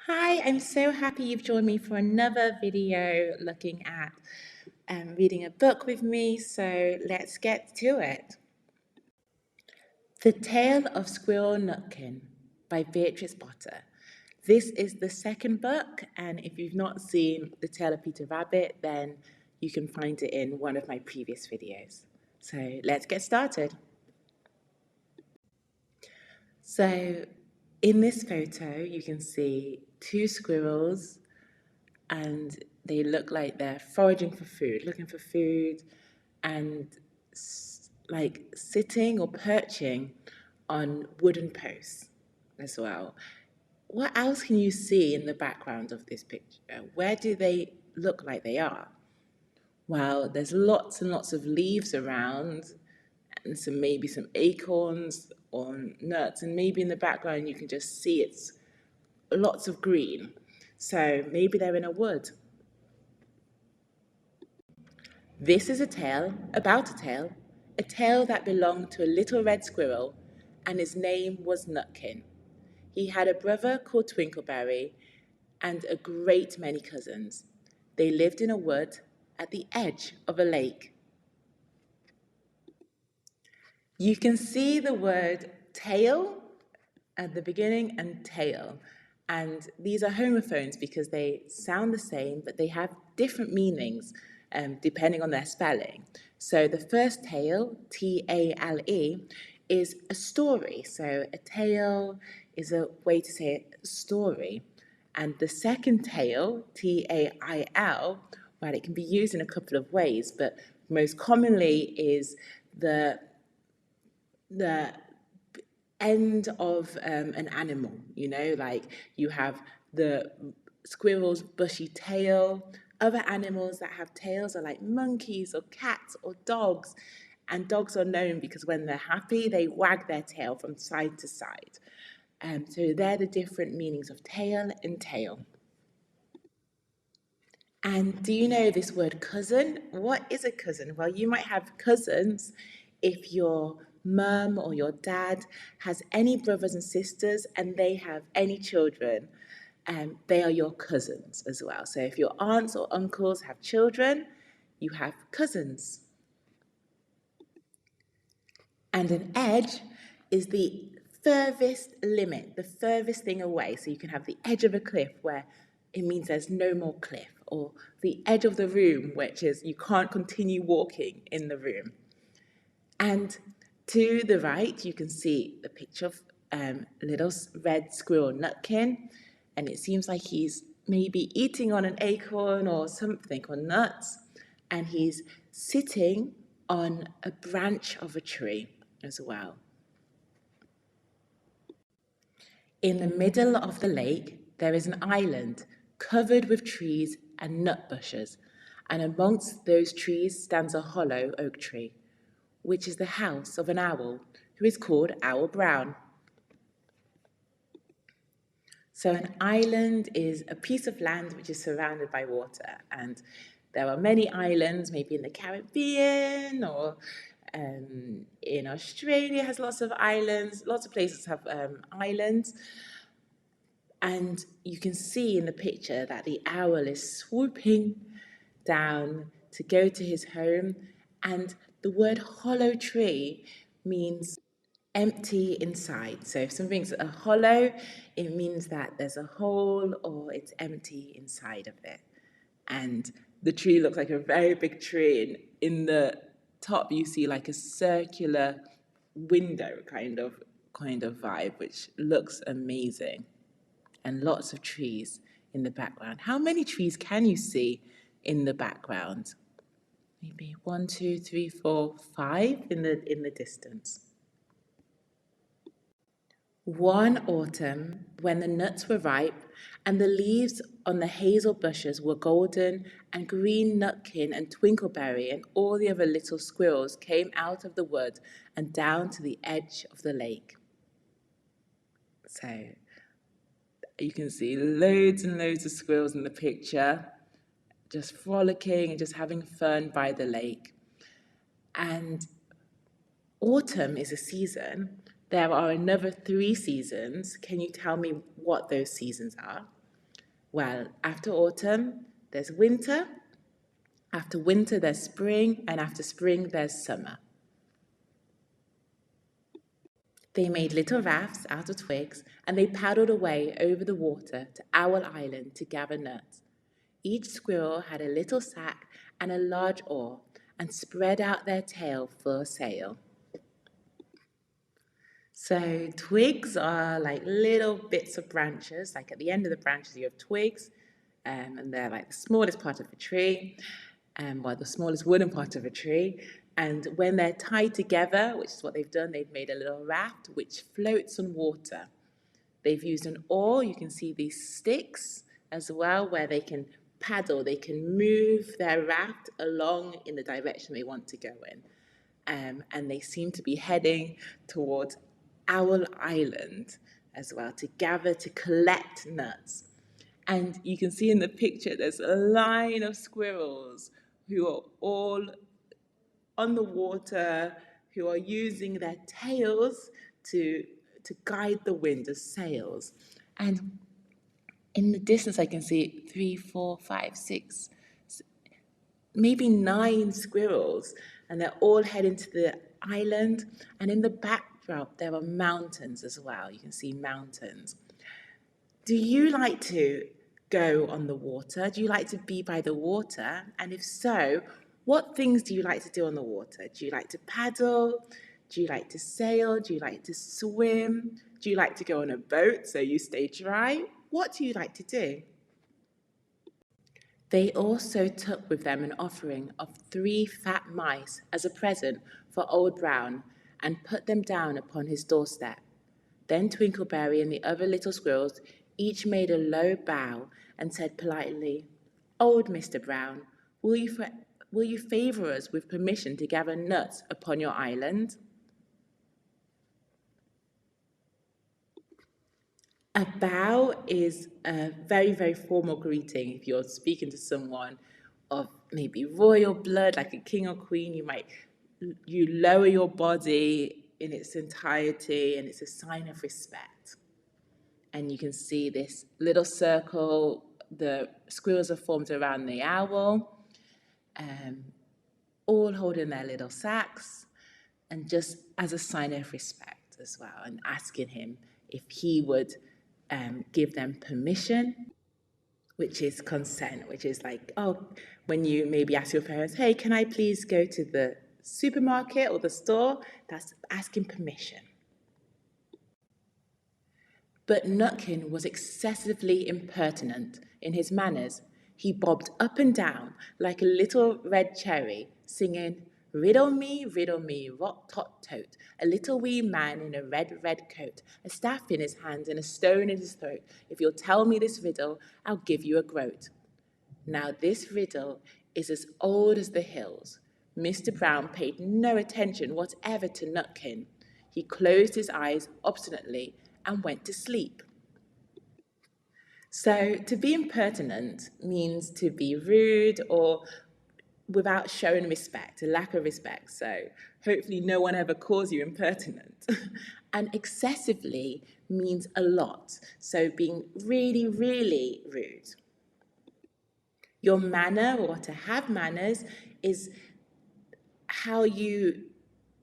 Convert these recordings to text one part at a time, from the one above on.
Hi, I'm so happy you've joined me for another video looking at reading a book with me, so let's get to it. The Tale of Squirrel Nutkin by Beatrix. This is the second book, and if you've not seen The Tale of Peter Rabbit, then you can find it in one of my previous videos. So let's get started. So in this photo, you can see two squirrels and they look like they're foraging for food, looking for food, and like sitting or perching on wooden posts as well. What else can you see in the background of this picture? Where do they look like they are? Well, there's lots and lots of leaves around, and maybe some acorns or nuts, and maybe in the background you can just see it's lots of green. So maybe they're in a wood. This is a tale about a tale that belonged to a little red squirrel, and his name was Nutkin. He had a brother called Twinkleberry and a great many cousins. They lived in a wood at the edge of a lake. You can see the word tail at the beginning and tail. And these are homophones because they sound the same, but they have different meanings depending on their spelling. So the first tale, T-A-L-E, is a story. So a tale is a way to say a story. And the second tale, T-A-I-L, well, it can be used in a couple of ways, but most commonly is the end of an animal, like you have the squirrel's bushy tail. Other animals that have tails are like monkeys or cats or dogs. And dogs are known because when they're happy, they wag their tail from side to side. So they're the different meanings of tail and tail. And do you know this word cousin? What is a cousin? Well, you might have cousins if your mum or your dad has any brothers and sisters and they have any children, they are your cousins as well. So if your aunts or uncles have children, you have cousins. And an edge is the furthest limit, the furthest thing away. So you can have the edge of a cliff where it means there's no more cliff, or the edge of the room, which is you can't continue walking in the room. And to the right, you can see the picture of little red squirrel Nutkin, and it seems like he's maybe eating on an acorn or something, or nuts, and he's sitting on a branch of a tree as well. In the middle of the lake, there is an island covered with trees and nut bushes, and amongst those trees stands a hollow oak tree, which is the house of an owl, who is called Owl Brown. So an island is a piece of land which is surrounded by water, and there are many islands, maybe in the Caribbean or in Australia has lots of islands. Lots of places have islands. And you can see in the picture that the owl is swooping down to go to his home. And the word hollow tree means empty inside. So if something's a hollow, it means that there's a hole or it's empty inside of it. And the tree looks like a very big tree. And in the top, you see like a circular window kind of vibe, which looks amazing. And lots of trees in the background. How many trees can you see in the background? Maybe 1, 2, 3, 4, 5 in the distance. One autumn, when the nuts were ripe and the leaves on the hazel bushes were golden, and green Nutkin and Twinkleberry and all the other little squirrels came out of the wood and down to the edge of the lake. So you can see loads and loads of squirrels in the picture, just frolicking and just having fun by the lake. And autumn is a season. There are another 3 seasons. Can you tell me what those seasons are? Well, after autumn, there's winter. After winter, there's spring. And after spring, there's summer. They made little rafts out of twigs and they paddled away over the water to Owl Island to gather nuts. Each squirrel had a little sack and a large oar and spread out their tail for a sail. So twigs are like little bits of branches, like at the end of the branches you have twigs, and they're like the smallest part of a tree, well, the smallest wooden part of a tree. And when they're tied together, which is what they've done, they've made a little raft which floats on water. They've used an oar. You can see these sticks as well, where they can paddle. They can move their raft along in the direction they want to go in. And they seem to be heading towards Owl Island as well to gather, to collect nuts. And you can see in the picture there's a line of squirrels who are all on the water, who are using their tails to guide the wind as sails. And in the distance I can see 3, 4, 5, 6, maybe 9 squirrels, and they're all heading to the island. And in the backdrop there are mountains as well. You can see mountains. Do you like to go on the water? Do you like to be by the water? And if so, what things do you like to do on the water? Do you like to paddle? Do you like to sail? Do you like to swim? Do you like to go on a boat so you stay dry? What do you like to do? They also took with them an offering of 3 fat mice as a present for Old Brown and put them down upon his doorstep. Then Twinkleberry and the other little squirrels each made a low bow and said politely, "Old Mr. Brown, will you favour us with permission to gather nuts upon your island?" A bow is a very, very formal greeting. If you're speaking to someone of maybe royal blood, like a king or queen, you lower your body in its entirety, and it's a sign of respect. And you can see this little circle. The squirrels are formed around the owl, all holding their little sacks, and just as a sign of respect as well, and asking him if he would give them permission, which is consent, which is like, oh, when you maybe ask your parents, hey, can I please go to the supermarket or the store? That's asking permission. But Nutkin was excessively impertinent in his manners. He bobbed up and down like a little red cherry, singing, riddle me, rot tot tote, a little wee man in a red, red coat, a staff in his hand and a stone in his throat. If you'll tell me this riddle, I'll give you a groat. Now this riddle is as old as the hills. Mr. Brown paid no attention whatever to Nutkin. He closed his eyes obstinately and went to sleep. So to be impertinent means to be rude or without showing respect, a lack of respect. So hopefully no one ever calls you impertinent. And excessively means a lot. So being really, really rude. Your manner, or to have manners, is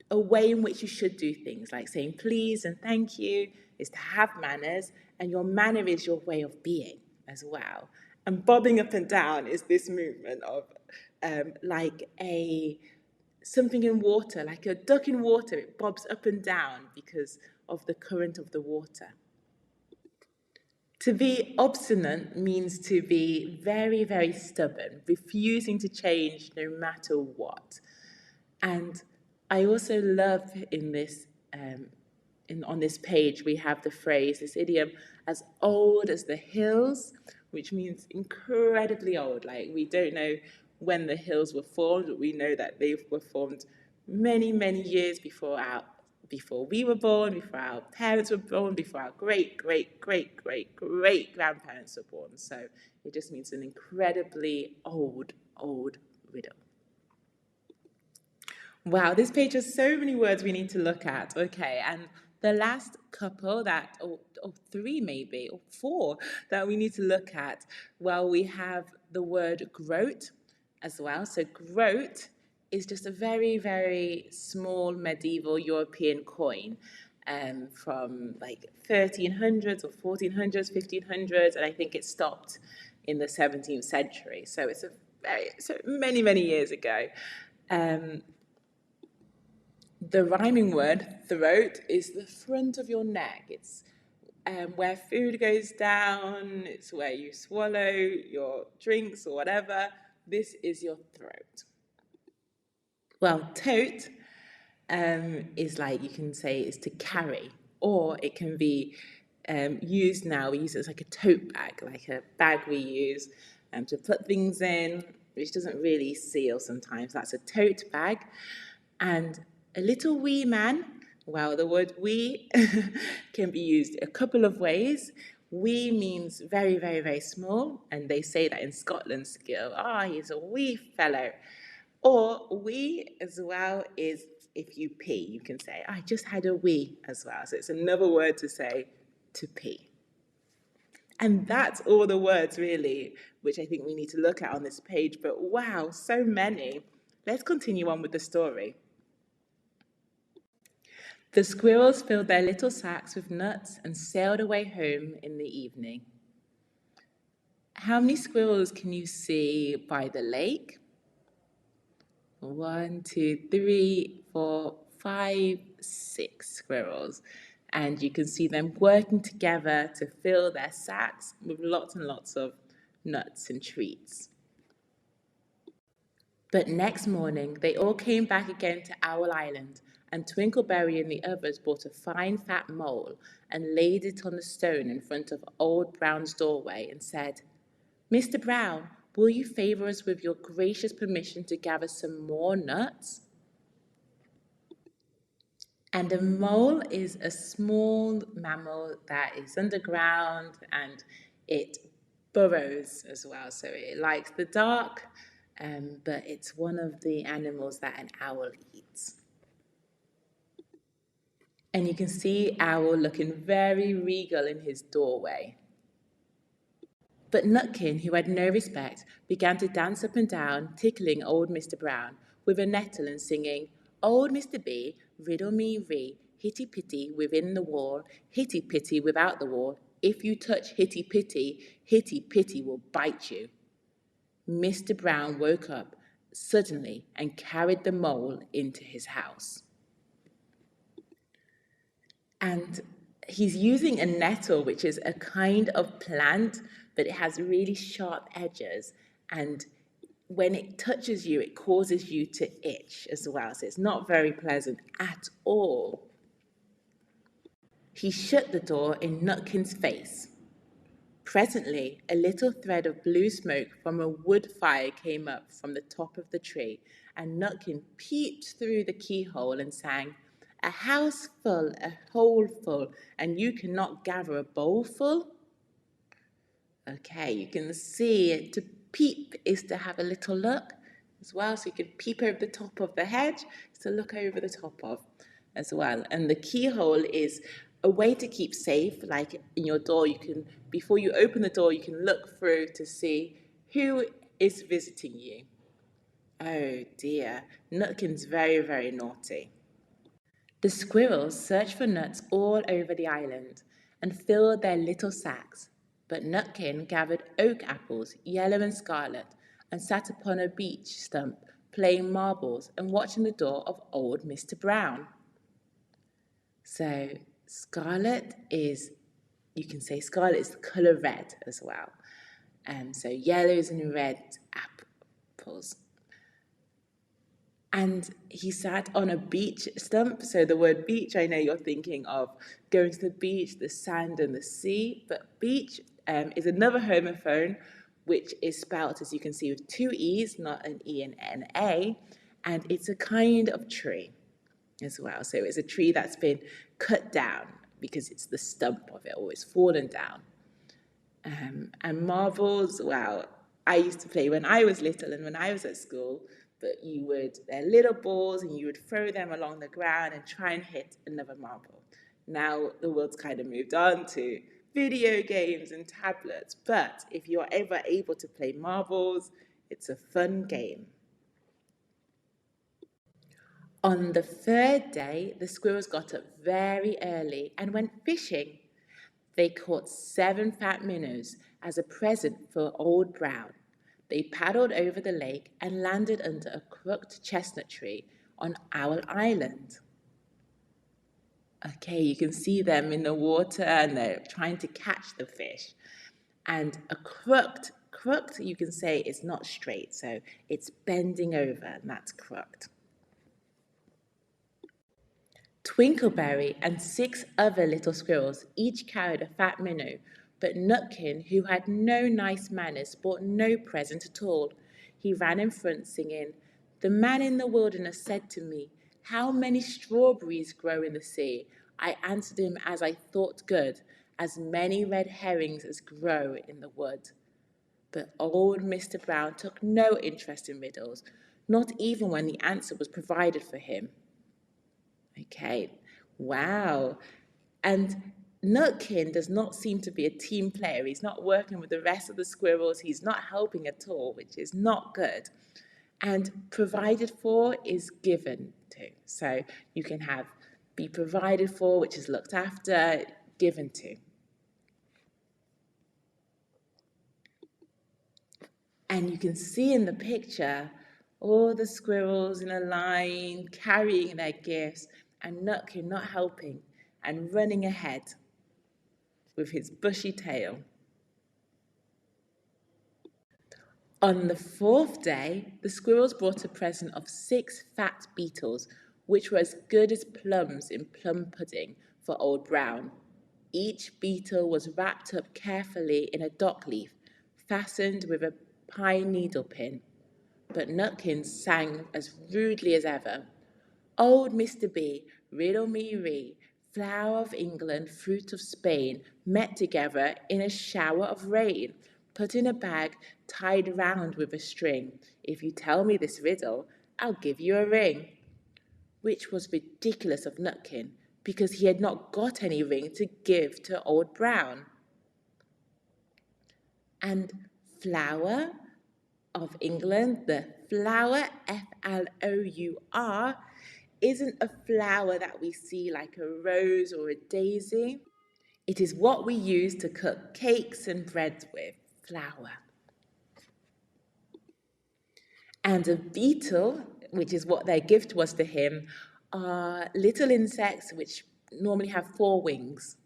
a way in which you should do things, like saying please and thank you is to have manners, and your manner is your way of being as well. And bobbing up and down is this movement of like something in water, like a duck in water. It bobs up and down because of the current of the water. To be obstinate means to be very, very stubborn, refusing to change no matter what. And I also love in this, on this page, we have the phrase, this idiom, as old as the hills, which means incredibly old. Like, we don't know when the hills were formed, but we know that they were formed many, many years before we were born, before our parents were born, before our great, great, great, great, great grandparents were born. So it just means an incredibly old, old riddle. Wow, this page has so many words we need to look at. Okay, and the last couple or three maybe, or four that we need to look at, well, we have the word groat as well. So groat is just a very, very small medieval European coin from like 1300s or 1400s, 1500s, and I think it stopped in the 17th century. So it's many, many years ago. The rhyming word throat is the front of your neck. It's where food goes down. It's where you swallow your drinks or whatever. This is your throat. Well, tote is like, you can say, is to carry, or it can be used now. We use it as like a tote bag, like a bag we use to put things in, which doesn't really seal sometimes. That's a tote bag. And a little wee man, well, the word wee can be used a couple of ways. Wee means very, very, very small, and they say that in Scotland still. He's a wee fellow. Or wee as well is if you pee, you can say, I just had a wee as well. So it's another word to say to pee. And that's all the words really, which I think we need to look at on this page. But wow, so many. Let's continue on with the story. The squirrels filled their little sacks with nuts and sailed away home in the evening. How many squirrels can you see by the lake? 1, 2, 3, 4, 5, 6 squirrels. And you can see them working together to fill their sacks with lots and lots of nuts and treats. But next morning, they all came back again to Owl Island, and Twinkleberry and the others bought a fine fat mole and laid it on the stone in front of Old Brown's doorway and said, Mr. Brown, will you favour us with your gracious permission to gather some more nuts? And a mole is a small mammal that is underground, and it burrows as well. So it likes the dark, but it's one of the animals that an owl eats. And you can see Owl looking very regal in his doorway. But Nutkin, who had no respect, began to dance up and down, tickling old Mr. Brown with a nettle and singing, Old Mr. B, riddle me ree, hitty-pitty within the wall, hitty-pitty without the wall. If you touch hitty-pitty, hitty-pitty will bite you. Mr. Brown woke up suddenly and carried the mole into his house. And he's using a nettle, which is a kind of plant, but it has really sharp edges. And when it touches you, it causes you to itch as well. So it's not very pleasant at all. He shut the door in Nutkin's face. Presently, a little thread of blue smoke from a wood fire came up from the top of the tree, and Nutkin peeped through the keyhole and sang, A house full, a hole full, and you cannot gather a bowl full? Okay, you can see to peep is to have a little look as well. So you can peep over the top of the hedge, is to look over the top of as well. And the keyhole is a way to keep safe, like in your door, you can, before you open the door, you can look through to see who is visiting you. Oh dear, Nutkin's very, very naughty. The squirrels searched for nuts all over the island and filled their little sacks, but Nutkin gathered oak apples, yellow and scarlet, and sat upon a beech stump playing marbles and watching the door of old Mr. Brown. So scarlet is, you can say scarlet is the colour red as well. So yellows and red apples. And he sat on a beech stump. So the word beach, I know you're thinking of going to the beach, the sand and the sea. But beech is another homophone, which is spelt, as you can see, with two E's, not an E and an A. And it's a kind of tree as well. So it's a tree that's been cut down because it's the stump of it, or it's fallen down. And marbles, well, I used to play when I was little and when I was at school, but they're little balls and you would throw them along the ground and try and hit another marble. Now the world's kind of moved on to video games and tablets, but if you're ever able to play marbles, it's a fun game. On the third day, the squirrels got up very early and went fishing. They caught 7 fat minnows as a present for Old Brown. They paddled over the lake and landed under a crooked chestnut tree on Owl Island. Okay, you can see them in the water and they're trying to catch the fish. And a crooked, you can say is not straight, so it's bending over and that's crooked. Twinkleberry and 6 other little squirrels each carried a fat minnow, but Nutkin, who had no nice manners, brought no present at all. He ran in front singing, "The man in the wilderness said to me, 'How many strawberries grow in the sea?' I answered him as I thought good, 'As many red herrings as grow in the wood.'" But old Mr. Brown took no interest in riddles, not even when the answer was provided for him. Okay, wow. And Nutkin does not seem to be a team player. He's not working with the rest of the squirrels. He's not helping at all, which is not good. And provided for is given to. So you can have be provided for, which is looked after, given to. And you can see in the picture all the squirrels in a line carrying their gifts and Nutkin not helping and running ahead with his bushy tail. On the fourth day, the squirrels brought a present of 6 fat beetles, which were as good as plums in plum pudding for Old Brown. Each beetle was wrapped up carefully in a dock leaf, fastened with a pine needle pin. But Nutkin sang as rudely as ever. "Old Mr. B, riddle me ree, flower of England, fruit of Spain, met together in a shower of rain, put in a bag, tied round with a string. If you tell me this riddle, I'll give you a ring." Which was ridiculous of Nutkin, because he had not got any ring to give to Old Brown. And flower of England, the flower, Flour, isn't a flower that we see like a rose or a daisy. It is what we use to cook cakes and breads with, flour. And a beetle, which is what their gift was to him, are little insects which normally have 4 wings.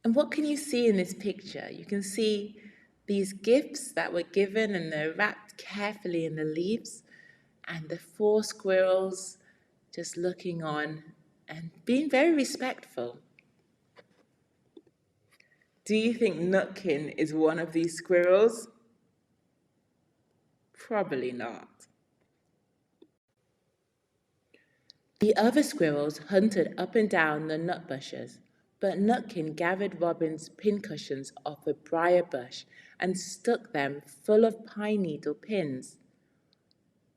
And what can you see in this picture? You can see these gifts that were given and they're wrapped carefully in the leaves, and the 4 squirrels just looking on and being very respectful. Do you think Nutkin is one of these squirrels? Probably not. The other squirrels hunted up and down the nut bushes, but Nutkin gathered Robin's pincushions off a briar bush and stuck them full of pine needle pins.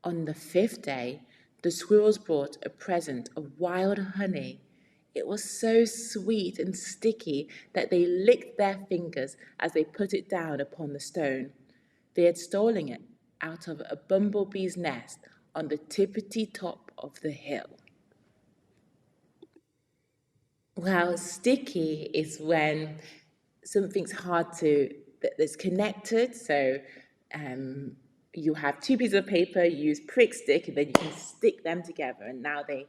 On the 5th day, the squirrels brought a present of wild honey. It was so sweet and sticky that they licked their fingers as they put it down upon the stone. They had stolen it out of a bumblebee's nest on the tippity top of the hill. Well, sticky is when something's that's connected. So you have 2 pieces of paper, you use prick stick, and then you can stick them together, and now they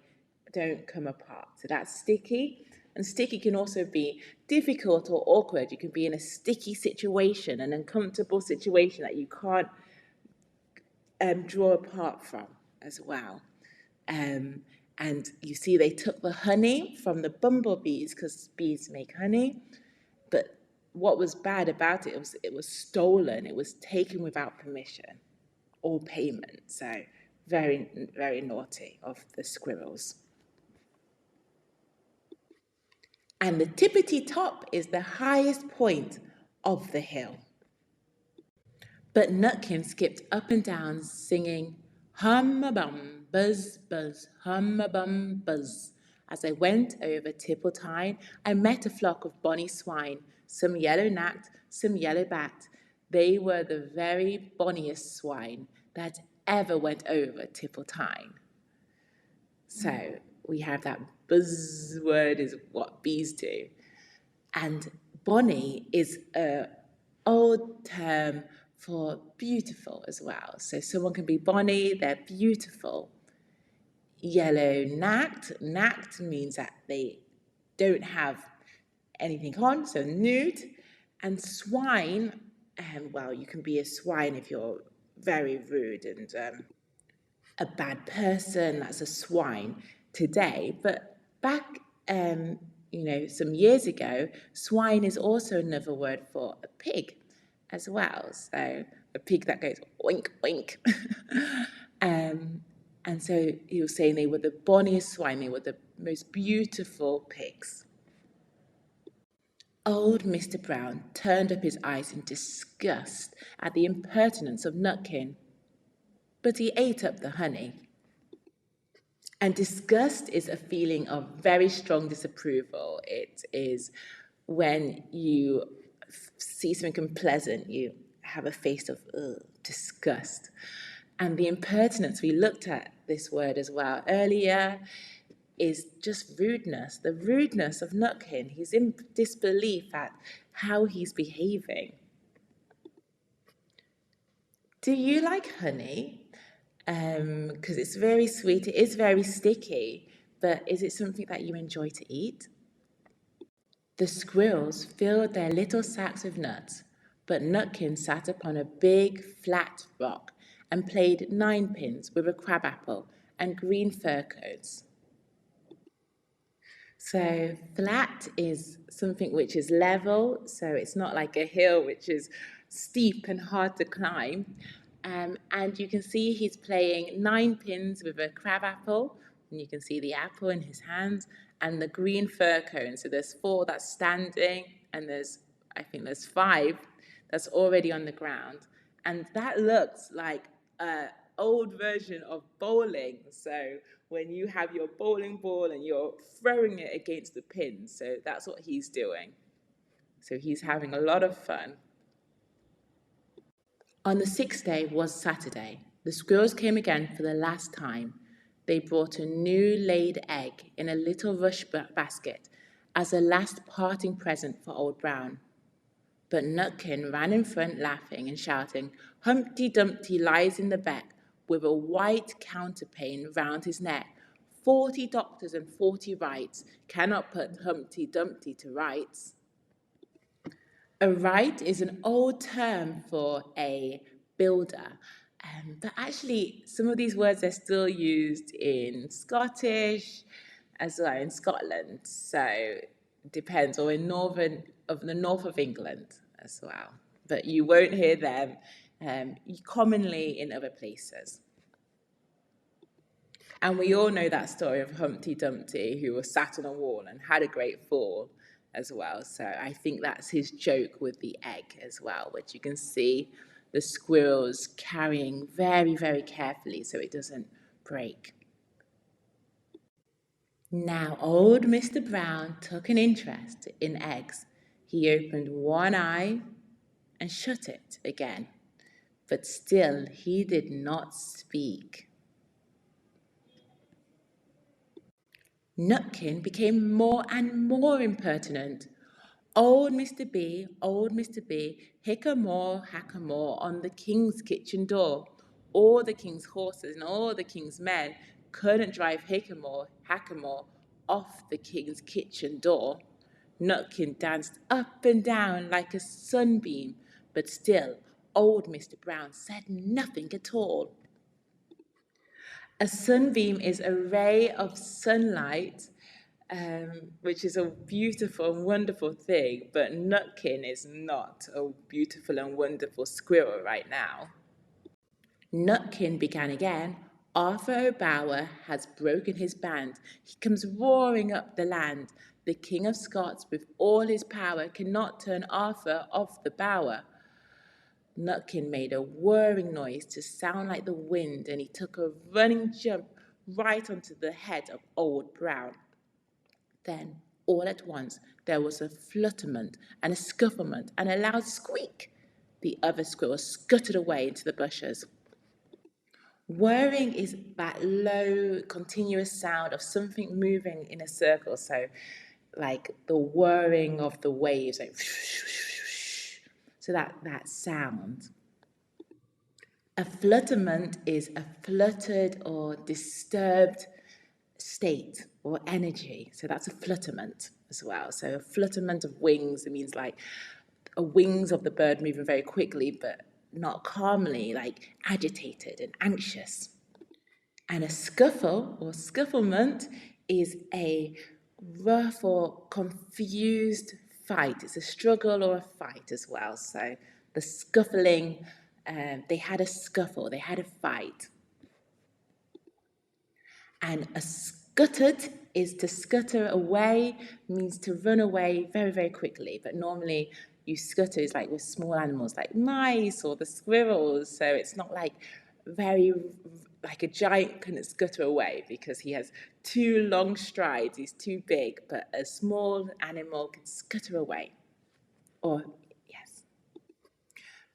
don't come apart. So that's sticky. And sticky can also be difficult or awkward. You can be in a sticky situation, an uncomfortable situation that you can't draw apart from as well. And you see they took the honey from the bumblebees because bees make honey, but what was bad about it was stolen. It was taken without permission or payment. So very, very naughty of the squirrels. And the tippity top is the highest point of the hill. But Nutkin skipped up and down singing, "Hum-a-bum, buzz, buzz, hum-a-bum, buzz," As I went over Tipple-Tine, I met a flock of bonny swine, some yellow-nacked, some yellow-backed. They were the very bonniest swine that ever went over Tipple-Tine. So we have that buzz word is what bees do. And bonny is an old term for beautiful as well. So someone can be bonny, they're beautiful. Yellow nacked. Nacked means that they don't have anything on, so nude. And swine, well, you can be a swine if you're very rude and a bad person, that's a swine today. But back, some years ago, swine is also another word for a pig as well. So a pig that goes oink, oink. And so he was saying they were the bonniest swine, they were the most beautiful pigs. Old Mr. Brown turned up his eyes in disgust at the impertinence of Nutkin, but he ate up the honey. And disgust is a feeling of very strong disapproval. It is when you see something unpleasant, you have a face of disgust. And the impertinence, we looked at this word as well earlier, is just rudeness. The rudeness of Nutkin. He's in disbelief at how he's behaving. Do you like honey? Because it's very sweet, it is very sticky, but is it something that you enjoy to eat? The squirrels filled their little sacks with nuts, but Nutkin sat upon a big, flat rock and played ninepins with a crabapple and green fir cones. So flat is something which is level, so it's not like a hill which is steep and hard to climb. And you can see he's playing ninepins with a crabapple, and you can see the apple in his hands, and the green fir cone. So there's 4 that's standing, and I think there's 5 that's already on the ground. And that looks like an old version of bowling. So when you have your bowling ball and you're throwing it against the pin, so that's what he's doing. So he's having a lot of fun. On the 6th day was Saturday. The squirrels came again for the last time. They brought a new laid egg in a little rush basket as a last parting present for Old Brown. But Nutkin ran in front laughing and shouting, "Humpty Dumpty lies in the beck with a white counterpane round his neck. 40 doctors and 40 wrights cannot put Humpty Dumpty to rights." A right is an old term for a builder. But actually, some of these words are still used in Scottish as well in Scotland. So it depends, or in the north of England as well. But you won't hear them commonly in other places. And we all know that story of Humpty Dumpty, who was sat on a wall and had a great fall as well. So I think that's his joke with the egg as well, which you can see the squirrels carrying very, very carefully so it doesn't break. Now old Mr. Brown took an interest in eggs. He opened one eye and shut it again, but still he did not speak. Nutkin became more and more impertinent. Old Mr. B, hickamore, hackamore on the king's kitchen door. All the king's horses and all the king's men couldn't drive hickamore, hackamore off the king's kitchen door. Nutkin danced up and down like a sunbeam, but still old Mr. Brown said nothing at all. A sunbeam is a ray of sunlight, which is a beautiful and wonderful thing, but Nutkin is not a beautiful and wonderful squirrel right now. Nutkin began again. "Arthur O'Bower has broken his band. He comes roaring up the land. The King of Scots, with all his power, cannot turn Arthur off the bower." Nutkin made a whirring noise to sound like the wind, and he took a running jump right onto the head of Old Brown. Then, all at once, there was a flutterment and a scufflement and a loud squeak. The other squirrels scuttered away into the bushes. Whirring is that low, continuous sound of something moving in a circle. So, like the whirring of the waves, like so that sound. A flutterment is a fluttered or disturbed state or energy. So that's a flutterment as well. So a flutterment of wings, it means like wings of the bird moving very quickly, but not calmly, like agitated and anxious. And a scuffle or scufflement is a rough or confused fight. It's a struggle or a fight as well. So the scuffling, they had a scuffle, they had a fight. And a scuttered is to scutter away, means to run away very, very quickly. But normally you scutter is like with small animals like mice or the squirrels. So it's not like very, like a giant couldn't scutter away because he has two long strides. He's too big, but a small animal can scutter away. Or, yes.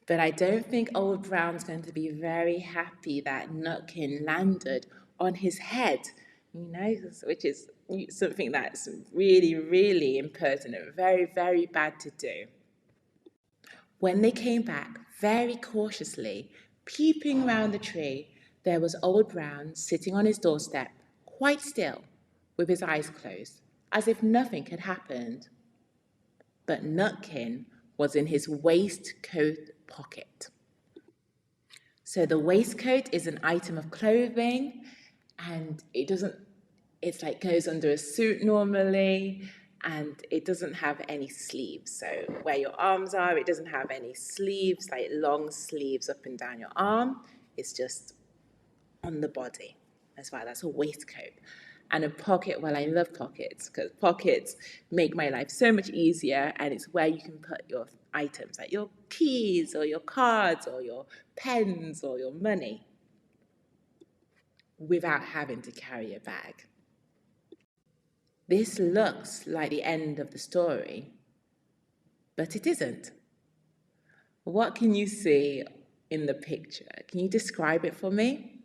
But I don't think Old Brown's going to be very happy that Nutkin landed on his head, which is something that's really, really impertinent, very, very bad to do. When they came back, very cautiously, peeping round the tree, there was Old Brown sitting on his doorstep, quite still, with his eyes closed, as if nothing had happened. But Nutkin was in his waistcoat pocket. So the waistcoat is an item of clothing, and it's like goes under a suit normally, and it doesn't have any sleeves. So where your arms are, it doesn't have any sleeves, like long sleeves up and down your arm. It's just on the body as well. That's a waistcoat. And a pocket, well, I love pockets because pockets make my life so much easier, and it's where you can put your items like your keys or your cards or your pens or your money without having to carry a bag. This looks like the end of the story, but it isn't. What can you see in the picture? Can you describe it for me?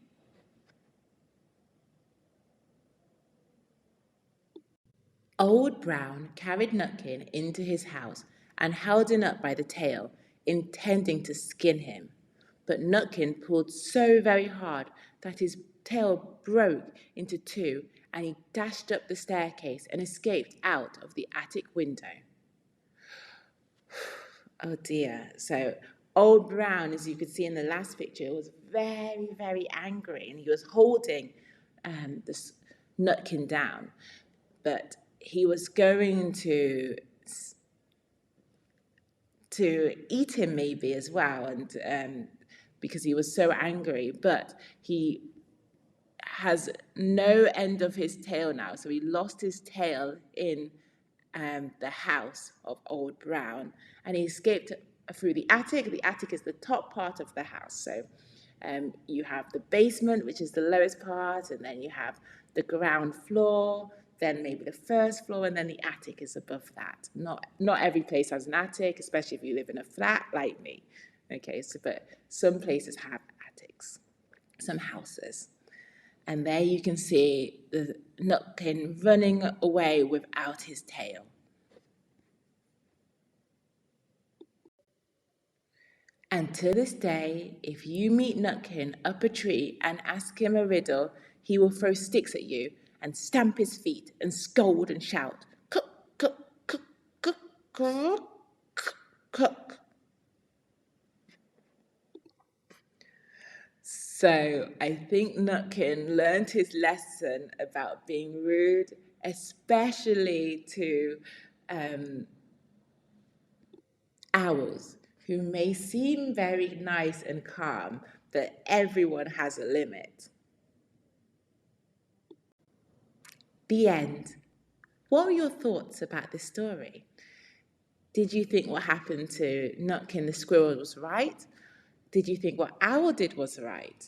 Old Brown carried Nutkin into his house and held him up by the tail, intending to skin him. But Nutkin pulled so very hard that his tail broke into two, and he dashed up the staircase and escaped out of the attic window. Oh dear. So Old Brown, as you could see in the last picture, was very, very angry, and he was holding this Nutkin down. But he was going to eat him maybe as well, and because he was so angry. But he has no end of his tail now, so he lost his tail in the house of Old Brown, and he escaped through the attic. The attic is the top part of the house, so you have the basement, which is the lowest part, and then you have the ground floor, then maybe the first floor, and then the attic is above that. Not every place has an attic, especially if you live in a flat like me. Okay, so but some places have attics, some houses. And there you can see the Nutkin running away without his tail. And to this day, if you meet Nutkin up a tree and ask him a riddle, he will throw sticks at you and stamp his feet and scold and shout, "Cook, cook, cook, cook, cook, cook." So I think Nutkin learned his lesson about being rude, especially to owls, who may seem very nice and calm, but everyone has a limit. The end. What were your thoughts about this story? Did you think what happened to Nutkin the squirrel was right? Did you think what Owl did was right?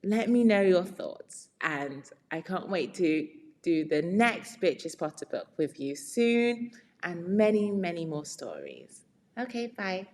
Let me know your thoughts, and I can't wait to do the next Beatrix Potter book with you soon, and many, many more stories. Okay, bye.